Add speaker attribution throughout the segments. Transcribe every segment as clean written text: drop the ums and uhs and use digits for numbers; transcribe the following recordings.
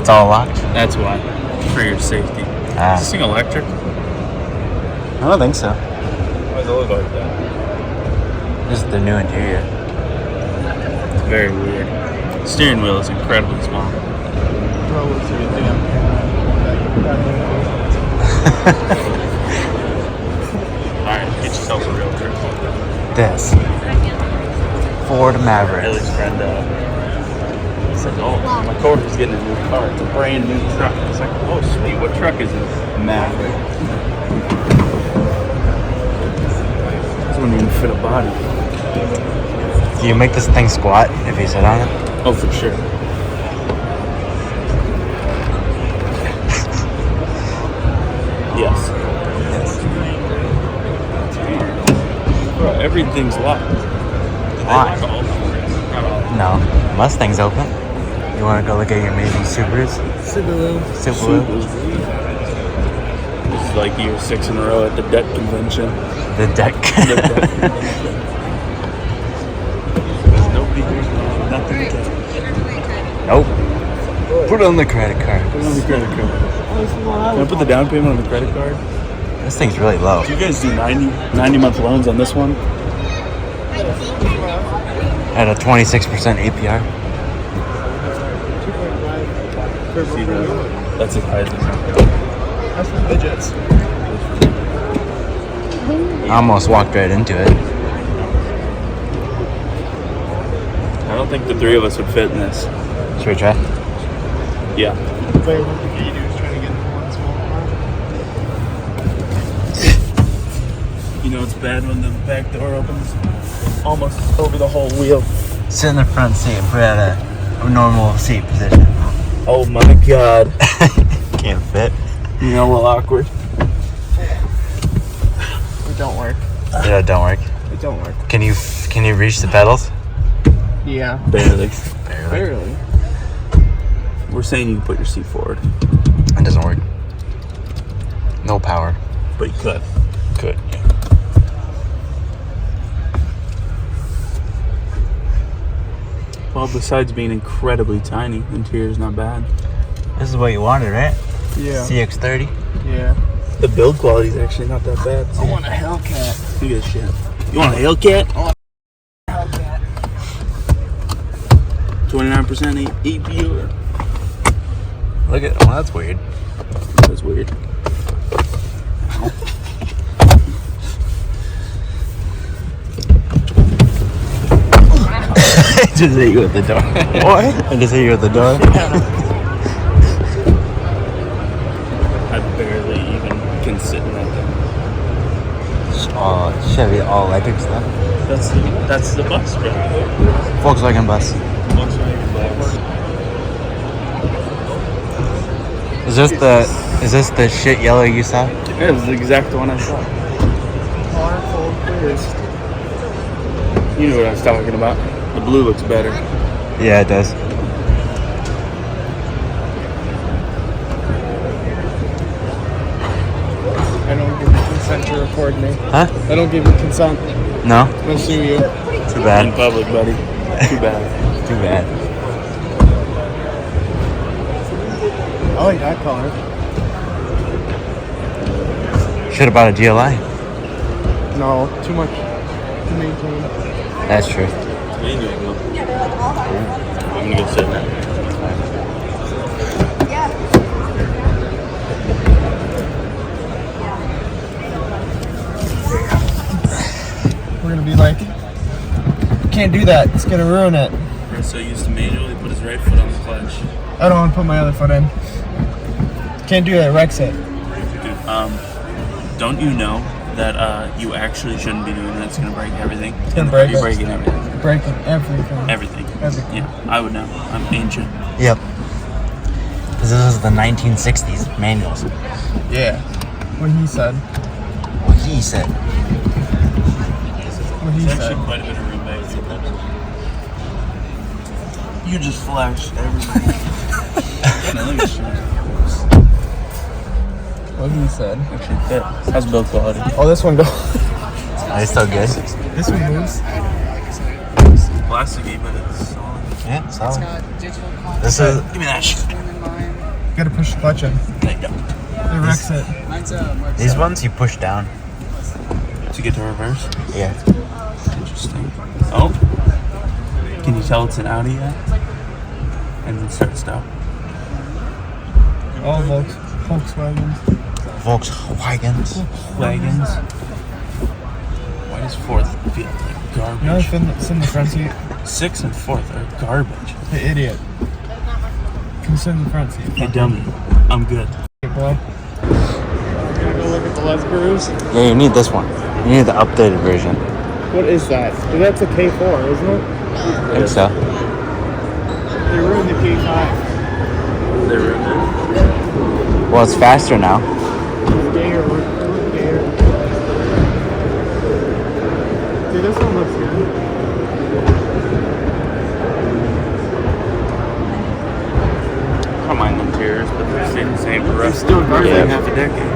Speaker 1: It's all locked?
Speaker 2: That's why. For your safety. Is this thing electric?
Speaker 1: I don't think so.
Speaker 2: Why does it look like that?
Speaker 1: This is the new interior.
Speaker 2: It's very weird. The steering wheel is incredibly small. Alright, get yourself a real trip.
Speaker 1: This. Ford Maverick.
Speaker 2: Haley's friend said, oh, my coworker's getting a new car. It's a brand new truck. It's like, oh, sweet. What truck is it? Maverick. This wouldn't even fit a body.
Speaker 1: Do you make this thing squat if you sit on it?
Speaker 2: Oh, for sure. Yes. Bro, everything's locked.
Speaker 1: Why? No. Mustang's open. You want to go look at your amazing Subarus? Subaru.
Speaker 2: This is like year 6 in a row at the debt convention.
Speaker 1: The deck.
Speaker 2: There's no figures, nothing to get.
Speaker 1: Nope. Put it on the credit card.
Speaker 2: Put it on the credit card. Can I put the down payment on the credit card?
Speaker 1: This thing's really low.
Speaker 2: Do you guys do 90-month loans on this one?
Speaker 1: At a 26% APR.
Speaker 2: See that? That's as high as it's. That's for midgets.
Speaker 1: I almost walked right into it.
Speaker 2: I don't think the three of us would fit in this.
Speaker 1: Should we try?
Speaker 2: Yeah. You know it's bad when the back door opens almost over the whole wheel.
Speaker 1: Sit in the front seat and put it at a normal seat position.
Speaker 2: Oh my god.
Speaker 1: Can't fit.
Speaker 2: You know, a little awkward.
Speaker 3: It don't work.
Speaker 1: Yeah, it don't work.
Speaker 3: It don't work.
Speaker 1: Can you reach the pedals?
Speaker 3: Yeah.
Speaker 2: Barely.
Speaker 3: Barely.
Speaker 2: We're saying you can put your seat forward.
Speaker 1: It doesn't work. No power.
Speaker 2: But you could.
Speaker 1: Good.
Speaker 2: Well, besides being incredibly tiny, interior's not bad.
Speaker 1: This is what you wanted, right?
Speaker 3: Yeah.
Speaker 1: CX-30.
Speaker 3: Yeah.
Speaker 2: The build quality's actually not that bad.
Speaker 3: I want a Hellcat.
Speaker 2: Look at this shit. You want a Hellcat?
Speaker 3: Hellcat.
Speaker 2: 29% APR.
Speaker 1: Look at. Oh, that's weird.
Speaker 2: That's weird.
Speaker 1: I just hit you at the door.
Speaker 2: What?
Speaker 1: I just hit you at the door.
Speaker 2: I barely even can sit in that thing.
Speaker 1: Oh, Chevy all electric stuff.
Speaker 2: That's the bus, bro.
Speaker 1: Volkswagen bus.
Speaker 2: Volkswagen bus.
Speaker 1: Is this the shit yellow you saw?
Speaker 2: Yeah, it was the exact one I saw.
Speaker 3: Powerful clears.
Speaker 2: You know what I was talking about. The blue looks better.
Speaker 1: Yeah, it does.
Speaker 3: I don't give you consent to record me.
Speaker 1: Huh?
Speaker 3: I don't give you consent.
Speaker 1: No?
Speaker 3: I'll sue you.
Speaker 1: Too
Speaker 2: In
Speaker 1: bad.
Speaker 2: public, buddy. Too bad.
Speaker 1: Too bad.
Speaker 3: I like that color.
Speaker 1: Should have bought a GLI.
Speaker 3: No, too much to maintain.
Speaker 1: That's true.
Speaker 2: I'm gonna go sit now.
Speaker 3: We're gonna be like, can't do that. It's gonna ruin it.
Speaker 2: We're so used to manually put his right foot on the clutch.
Speaker 3: I don't want to put my other foot in. Can't do that. Wrecks it.
Speaker 2: Dude, don't you know that you actually shouldn't be doing that? It's gonna break everything.
Speaker 3: It's gonna break
Speaker 2: You're
Speaker 3: it.
Speaker 2: breaking everything.
Speaker 3: Breaking everything.
Speaker 2: Everything.
Speaker 3: Everything.
Speaker 2: Yeah, I would know. I'm ancient.
Speaker 1: Yep. This is the 1960s manuals.
Speaker 3: Yeah. What he said.
Speaker 1: What he said.
Speaker 3: What he
Speaker 2: There's
Speaker 3: said.
Speaker 2: actually quite a bit of room back here. You just flashed everything. Now look at you.
Speaker 3: What he said.
Speaker 2: Actually fit. How's build quality?
Speaker 3: Oh, this one goes.
Speaker 1: Are they still good?
Speaker 3: This one moves.
Speaker 2: Plasticky, but it's solid.
Speaker 1: Yeah, solid.
Speaker 4: Got digital content.
Speaker 1: This is
Speaker 2: Give me that shit.
Speaker 4: in mind.
Speaker 3: gotta push the clutch in.
Speaker 2: There you go.
Speaker 3: It wrecks it.
Speaker 1: These ones you push down.
Speaker 2: To get to reverse.
Speaker 1: Yeah.
Speaker 2: Interesting. Oh. Can you tell it's an Audi yet? And then start stop.
Speaker 3: All Volkswagens.
Speaker 1: Volkswagens.
Speaker 2: Wagons. Why does fourth feel like garbage?
Speaker 3: You know it's in the front seat?
Speaker 2: 6th and 4th are garbage.
Speaker 3: The idiot. Can sit in the front seat.
Speaker 2: Hey dummy, I'm good.
Speaker 3: Hey, boy. Gonna go look at the Les Brews.
Speaker 1: Yeah, you need this one. You need the updated version.
Speaker 3: What is that? That's a K4, isn't it?
Speaker 1: I think so.
Speaker 3: They ruined the K5.
Speaker 2: They ruined it.
Speaker 1: Well, it's faster now.
Speaker 3: Gator. Dude, this one looks good.
Speaker 2: I don't mind the interiors, but they're staying the same for us.
Speaker 3: Still garbage.
Speaker 1: Yeah.
Speaker 2: half a decade.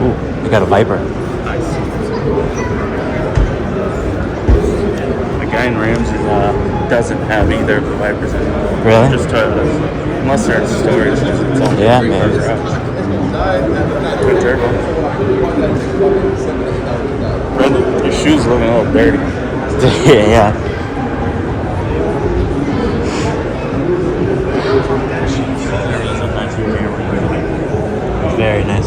Speaker 1: Ooh, you got a Viper.
Speaker 2: Nice. The guy in Ramsey doesn't have either of the Vipers anymore.
Speaker 1: Really?
Speaker 2: Just Toyotas. Unless they're in storage, it's only
Speaker 1: Yeah,
Speaker 2: 3
Speaker 1: man.
Speaker 2: cars out. Twin turbo. Brendan, your shoes looking a little dirty.
Speaker 1: Yeah. Very nice.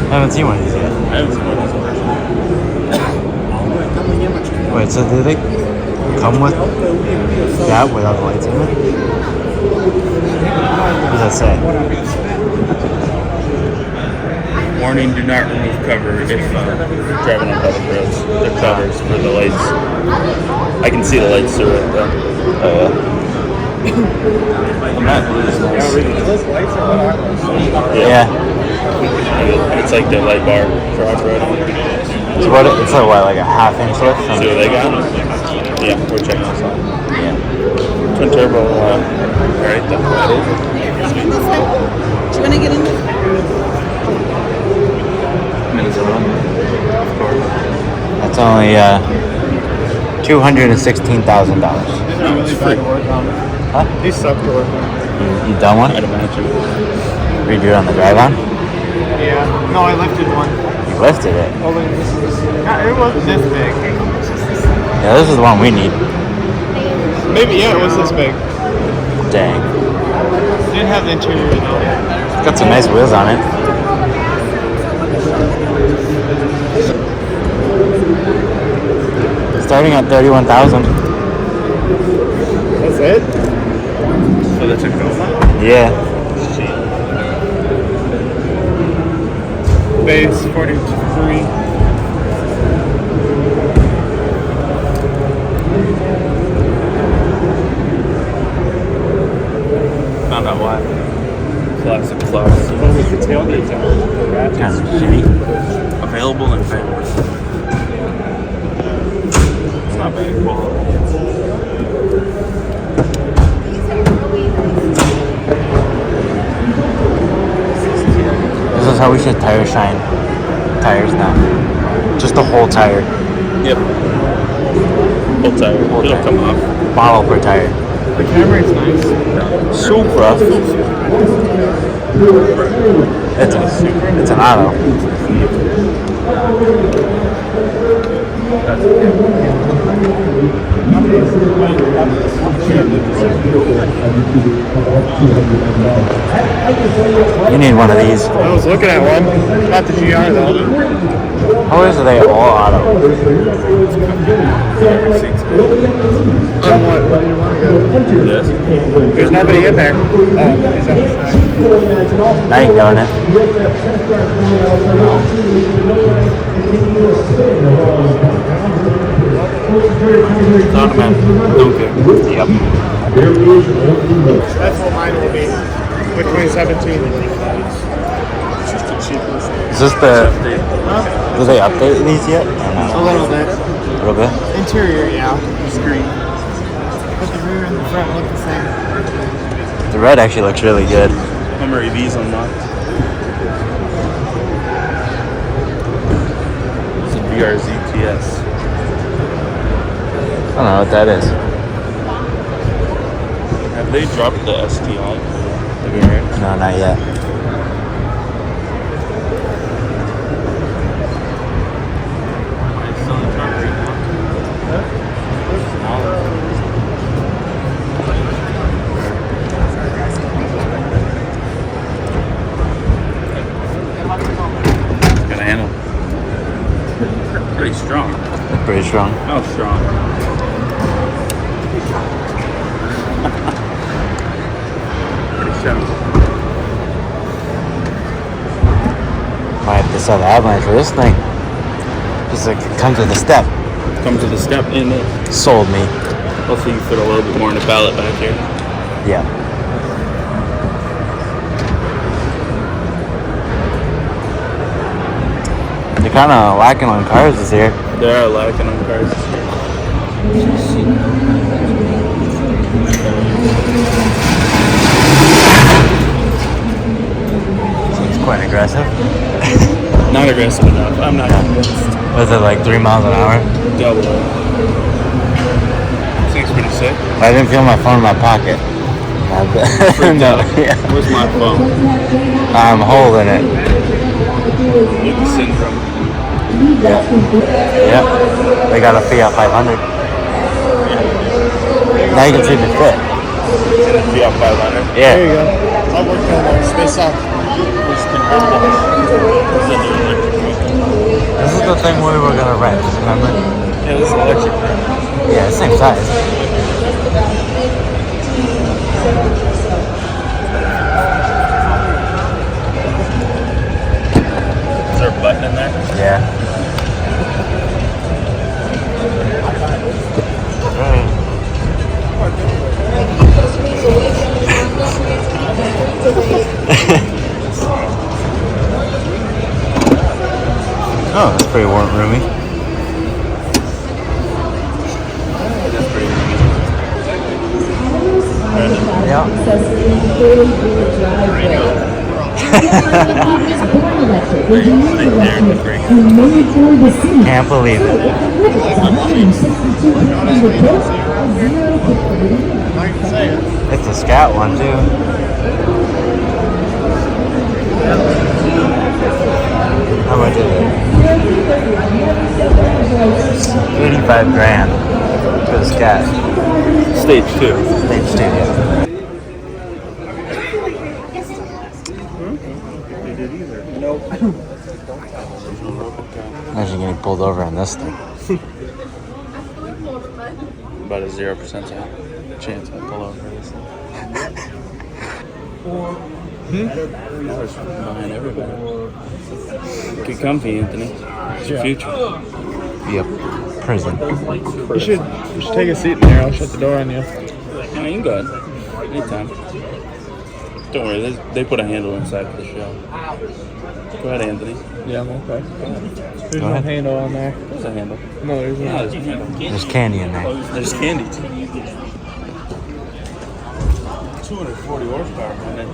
Speaker 1: I haven't seen one of these yet.
Speaker 2: I haven't seen one of those.
Speaker 1: Wait, so do they come with that without the lights in it? What does that say?
Speaker 2: Warning, do not remove cover if driving on public roads. They're covers for the lights. I can see the lights through it though.
Speaker 1: Oh yeah.
Speaker 2: The matte blue is nice.
Speaker 3: Those lights are what I was.
Speaker 1: Yeah.
Speaker 2: It's like the light bar for off-roading.
Speaker 1: So what? It's like what, like a half-inch lift? From,
Speaker 2: See what they got? Yeah, we're checking this out.
Speaker 1: yeah.
Speaker 2: Twin turbo, alright, that's what it is.
Speaker 4: Do you want to get in this?
Speaker 2: Minnesota. Of course.
Speaker 1: That's only $216,000.
Speaker 2: No, it's free.
Speaker 1: Huh?
Speaker 3: These suck to work on.
Speaker 1: You done one?
Speaker 2: I'd imagine.
Speaker 1: Redo it on the drive-on?
Speaker 3: Yeah. No, I lifted one.
Speaker 1: You lifted it.
Speaker 3: Oh, wait, this is. It wasn't this big.
Speaker 1: Yeah, this is the one we need.
Speaker 3: Maybe, yeah, it was this big.
Speaker 1: Dang.
Speaker 3: Didn't have the interior though.
Speaker 1: Got some nice wheels on it. Starting at 31,000.
Speaker 3: That's it?
Speaker 2: So that's a Tacoma?
Speaker 1: Yeah.
Speaker 3: Base 43.
Speaker 2: Found out why. Classic Plus.
Speaker 3: Oh, with the tailgates on.
Speaker 1: Kind of shitty.
Speaker 2: Available in February. It's not bad quality.
Speaker 1: This is how we should tire shine tires now. Just the whole tire.
Speaker 2: Yep. Whole tire. It'll come off.
Speaker 1: Bottle per tire.
Speaker 3: The Camry's nice.
Speaker 1: Supra. It's an auto. You need one of these.
Speaker 3: I was looking at one. Not the GR though.
Speaker 1: How is they all auto?
Speaker 3: On what? Where do you want to go?
Speaker 2: Yes.
Speaker 3: There's nobody in there. Oh, he's on the side.
Speaker 1: Now you can go in it.
Speaker 2: It's automatic. Okay.
Speaker 1: Yep.
Speaker 3: That's what mine will be. With 2017. It's just the cheapest.
Speaker 1: Is this the? Do they update these yet? Or
Speaker 3: A
Speaker 1: no?
Speaker 3: little bit.
Speaker 1: A little bit.
Speaker 3: Interior, yeah. Screen. But the rear and the front look the same.
Speaker 1: The red actually looks really good.
Speaker 2: Hummer EVs unlocked. It's a BRZTS.
Speaker 1: I don't know what that is.
Speaker 2: Have they dropped the STI? Have you heard?
Speaker 1: No, not yet.
Speaker 2: Gonna handle. Pretty strong.
Speaker 1: Pretty strong.
Speaker 2: How strong? Pretty strong.
Speaker 1: Might have to sell the Avalanche for this thing. Just like it comes with a step.
Speaker 2: Comes with a step in it.
Speaker 1: Sold me.
Speaker 2: Also, you fit a little bit more in the pallet back here.
Speaker 1: Yeah. They're kind of lacking on cars this year.
Speaker 2: They are lacking on cars.
Speaker 1: Seems quite aggressive.
Speaker 2: Not aggressive enough. I'm not convinced.
Speaker 1: Was it like 3 miles an hour?
Speaker 2: Double it. This thing's pretty sick.
Speaker 1: I didn't feel my phone in my pocket. No, yeah.
Speaker 2: Where's my phone?
Speaker 1: I'm holding it.
Speaker 2: Lucas syndrome.
Speaker 1: Yep. They got a Fiat 500. Now you can see the fit.
Speaker 2: Fiat 500.
Speaker 1: Yeah.
Speaker 3: There you go. I'll work on that. Space off.
Speaker 2: It's convertible. It's a new electric vehicle.
Speaker 1: This is the thing we were gonna rent, remember?
Speaker 2: Yeah, this is electric.
Speaker 1: Yeah, same size.
Speaker 2: Is there a button in there?
Speaker 1: Yeah. Oh, that's pretty warm, roomy.
Speaker 2: That's pretty
Speaker 1: Yeah. Can't believe it. It's a Scout one too. How much is it? 85 grand for the Scout.
Speaker 2: Stage 2.
Speaker 1: Stage 2, yeah. Imagine getting pulled over on this thing.
Speaker 2: About a 0% chance I pull over this thing. Behind everybody. Get comfy, Anthony. It's your future.
Speaker 1: Yep. Prison.
Speaker 3: You should take a seat in there. I'll shut the door on you.
Speaker 2: No, you can go ahead. Anytime. Don't worry, they put a handle inside for the show. Go ahead, Anthony.
Speaker 3: Yeah, I'm okay. There's no
Speaker 1: ahead.
Speaker 3: handle on there.
Speaker 2: There's a handle.
Speaker 3: No, there's
Speaker 2: Yeah,
Speaker 3: not.
Speaker 2: there's a handle.
Speaker 1: There's candy in there.
Speaker 2: There's candy too. 240 horsepower, man.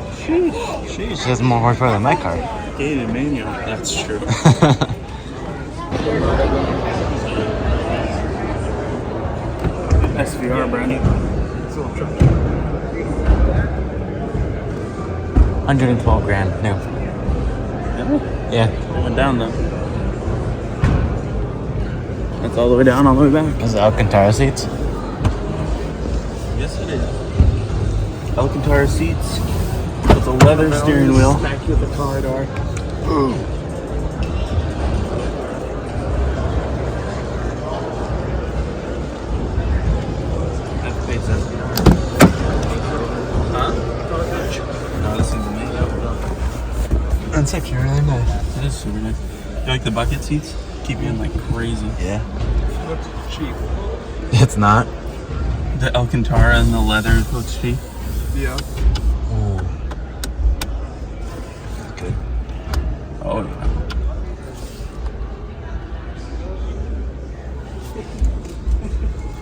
Speaker 1: She has more horsepower than my car.
Speaker 2: Gated manual. That's true. SVR, Brandon.
Speaker 1: 112 grand new. Yeah.
Speaker 2: It went down though. That's all the way down, all the way back.
Speaker 1: Those are Alcantara seats.
Speaker 2: Yes, it is. Alcantara seats with a leather steering wheel.
Speaker 3: Back with the car door.
Speaker 2: No, this is amazing.
Speaker 1: That's actually really nice.
Speaker 2: It is super nice. You like the bucket seats? Keep you in like crazy.
Speaker 1: Yeah.
Speaker 3: Looks cheap.
Speaker 1: It's not.
Speaker 2: The Alcantara and the leather looks cheap.
Speaker 3: Yeah.
Speaker 1: Ooh. Good.
Speaker 2: Oh yeah.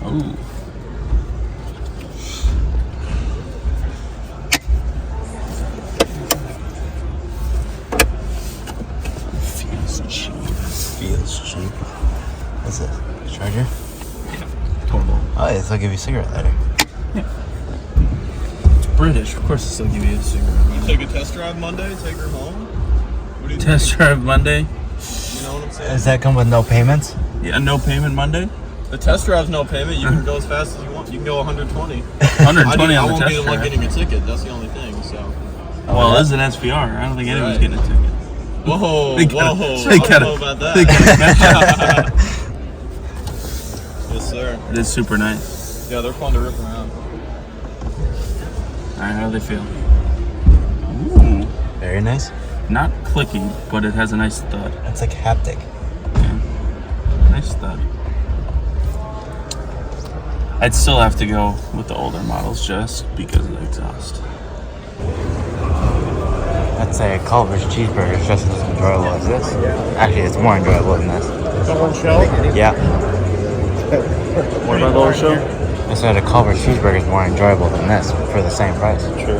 Speaker 2: Oh.
Speaker 1: charger?
Speaker 2: Total.
Speaker 1: Oh, yeah, they'll give you a cigarette lighter.
Speaker 2: It's British. Of course, they'll give you a cigarette.
Speaker 3: Take a test drive Monday, take her home. What do you
Speaker 2: Test drive Monday.
Speaker 3: think? You know what I'm saying?
Speaker 1: Does that come with no payments?
Speaker 2: Yeah, no payment Monday.
Speaker 3: The test drive's no payment. You can go as fast as you want. You can go 120.
Speaker 2: 120
Speaker 3: I
Speaker 2: on the
Speaker 3: won't
Speaker 2: test
Speaker 3: be the one
Speaker 2: drive.
Speaker 3: getting a ticket. That's the only thing. So.
Speaker 2: Well, this is an SVR. I don't think anyone's
Speaker 3: Right.
Speaker 2: getting a ticket.
Speaker 3: Whoa,
Speaker 2: They gotta-
Speaker 3: whoa!
Speaker 2: they
Speaker 3: I
Speaker 2: gotta-
Speaker 3: don't know about
Speaker 2: they
Speaker 3: that. Yes, sir.
Speaker 2: It is super nice.
Speaker 3: Yeah, they're fun to rip around.
Speaker 2: All right, how do they feel? Ooh,
Speaker 1: Very nice.
Speaker 2: not clicky, but it has a nice thud.
Speaker 1: It's like haptic.
Speaker 2: Yeah. Nice thud. I'd still have to go with the older models just because of the exhaust.
Speaker 1: I'd say Culver's cheeseburger is just as enjoyable as this. Actually, it's more enjoyable than this. Yeah.
Speaker 2: What about the old show?
Speaker 1: I said a Culver's cheeseburger is more enjoyable than this for the same price.
Speaker 2: Sure.